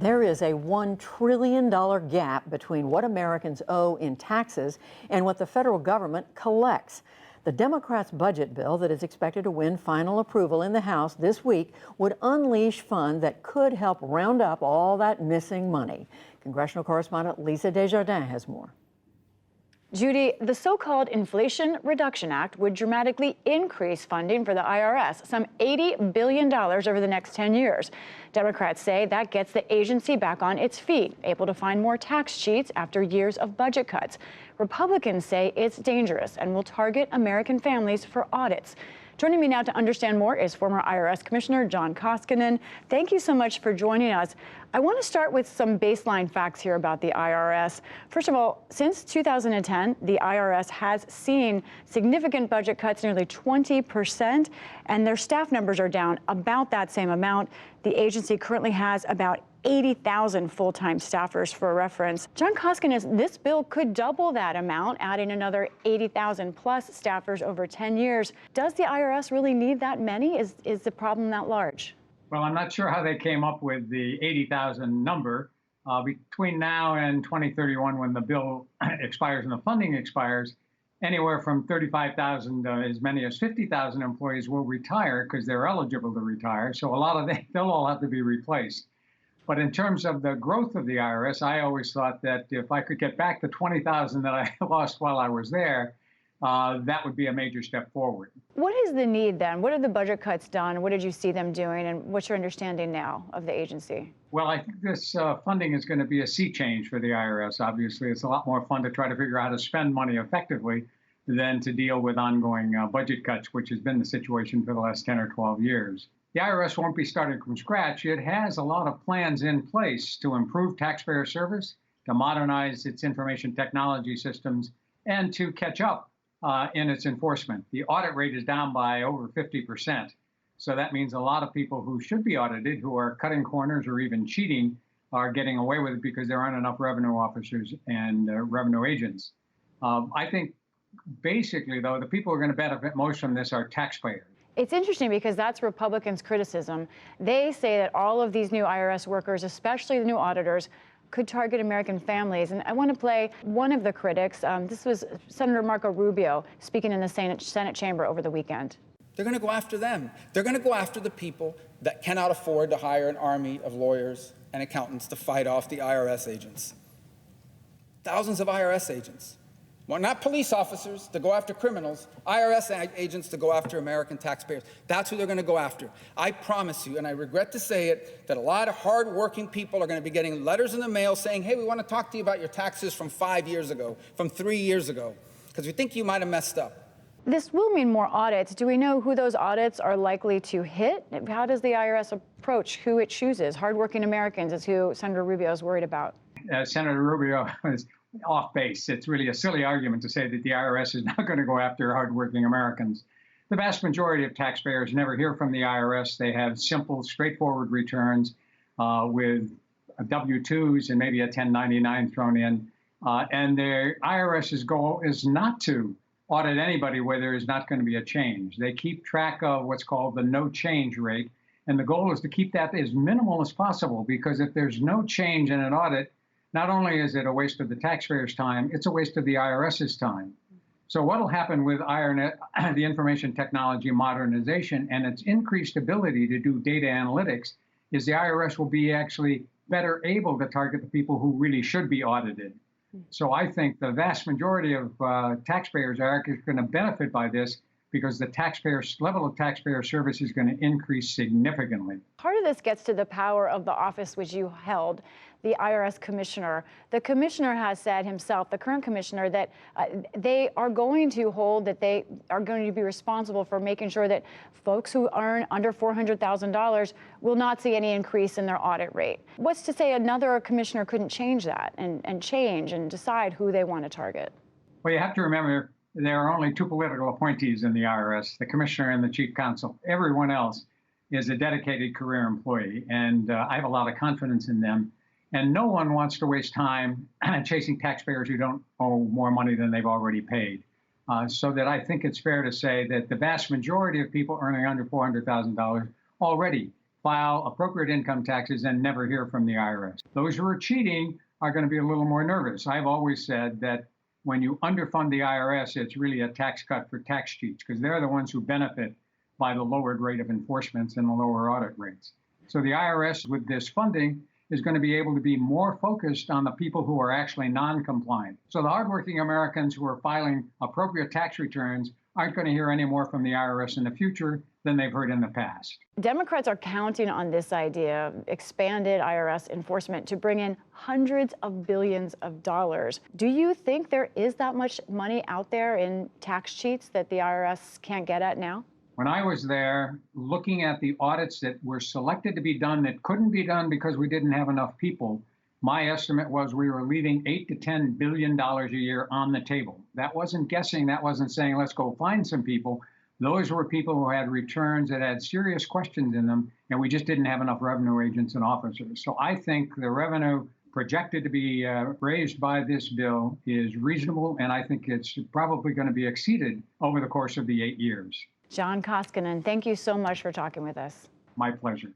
There is a $1 trillion gap between what Americans owe in taxes and what the federal government collects. The Democrats' budget bill that is expected to win final approval in the House this week would unleash funds that could help round up all that missing money. Congressional correspondent Lisa Desjardins has more. Judy, the so-called Inflation Reduction Act would dramatically increase funding for the IRS, some $80 billion over the next 10 years. Democrats say that gets the agency back on its feet, able to find more tax cheats after years of budget cuts. Republicans say it's dangerous and will target American families for audits. Joining me now to understand more is former IRS Commissioner John Koskinen. Thank you so much for joining us. I want to start with some baseline facts here about the IRS. First of all, since 2010, the IRS has seen significant budget cuts, nearly 20%, and their staff numbers are down about that same amount. The agency currently has about 80,000 full-time staffers for reference. John Koskinen, this bill could double that amount, adding another 80,000 plus staffers over 10 years. Does the IRS really need that many? Is the problem that large? Well, I'm not sure how they came up with the 80,000 number. Between now and 2031, when the bill expires and the funding expires, anywhere from 35,000 as many as 50,000 employees will retire because they're eligible to retire. So a lot of them, they'll all have to be replaced. But in terms of the growth of the IRS, I always thought that if I could get back the 20,000 that I lost while I was there, that would be a major step forward. What is the need then? What have the budget cuts done? What did you see them doing? And what's your understanding now of the agency? Well, I think this funding is going to be a sea change for the IRS. Obviously, it's a lot more fun to try to figure out how to spend money effectively than to deal with ongoing budget cuts, which has been the situation for the last 10 or 12 years. The IRS won't be starting from scratch. It has a lot of plans in place to improve taxpayer service, to modernize its information technology systems, and to catch up in its enforcement. The audit rate is down by over 50%. So that means a lot of people who should be audited, who are cutting corners or even cheating, are getting away with it because there aren't enough revenue officers and revenue agents. I think basically, though, the people who are going to benefit most from this are taxpayers. It's interesting because that's Republicans' criticism. They say that all of these new IRS workers, especially the new auditors, could target American families. And I want to play one of the critics. This was Senator Marco Rubio speaking in the Senate chamber over the weekend. They're going to go after them. They're going to go after the people that cannot afford to hire an army of lawyers and accountants to fight off the IRS agents. Thousands of IRS agents. Well, not police officers to go after criminals, IRS agents to go after American taxpayers. That's who they're going to go after. I promise you, and I regret to say it, that a lot of hard-working people are going to be getting letters in the mail saying, hey, we want to talk to you about your taxes from 5 years ago, from 3 years ago, because we think you might have messed up. This will mean more audits. Do we know who those audits are likely to hit? How does the IRS approach who it chooses? Hardworking Americans is who Senator Rubio is worried about. Senator Rubio is off base. It's really a silly argument to say that the IRS is not going to go after hardworking Americans. The vast majority of taxpayers never hear from the IRS. They have simple, straightforward returns with W-2s and maybe a 1099 thrown in. And the IRS's goal is not to audit anybody where there is not going to be a change. They keep track of what's called the no change rate. And the goal is to keep that as minimal as possible, because if there's no change in an audit, not only is it a waste of the taxpayers' time, it's a waste of the IRS's time. So what will happen with the information technology modernization and its increased ability to do data analytics is the IRS will be actually better able to target the people who really should be audited. So I think the vast majority of taxpayers are going to benefit by this, because the level of taxpayer service is going to increase significantly. Part of this gets to the power of the office which you held, the IRS commissioner. The commissioner has said himself, the current commissioner, that they are going to hold, that they are going to be responsible for making sure that folks who earn under $400,000 will not see any increase in their audit rate. What's to say another commissioner couldn't change that and change and decide who they want to target? Well, you have to remember, there are only two political appointees in the IRS, the commissioner and the chief counsel. Everyone else is a dedicated career employee, and I have a lot of confidence in them. And no one wants to waste time chasing taxpayers who don't owe more money than they've already paid. So that I think it's fair to say that the vast majority of people earning under $400,000 already file appropriate income taxes and never hear from the IRS. Those who are cheating are going to be a little more nervous. I've always said that when you underfund the IRS, it's really a tax cut for tax cheats because they're the ones who benefit by the lowered rate of enforcements and the lower audit rates. So the IRS, with this funding, is going to be able to be more focused on the people who are actually non-compliant. So the hardworking Americans who are filing appropriate tax returns aren't going to hear any more from the IRS in the future than they've heard in the past. Democrats are counting on this idea, expanded IRS enforcement, to bring in hundreds of billions of dollars. Do you think there is that much money out there in tax cheats that the IRS can't get at now? When I was there, looking at the audits that were selected to be done that couldn't be done because we didn't have enough people, my estimate was we were leaving $8 to $10 billion a year on the table. That wasn't guessing. That wasn't saying, let's go find some people. Those were people who had returns that had serious questions in them, and we just didn't have enough revenue agents and officers. So I think the revenue projected to be raised by this bill is reasonable, and I think it's probably going to be exceeded over the course of the 8 years. John Koskinen, thank you so much for talking with us. My pleasure.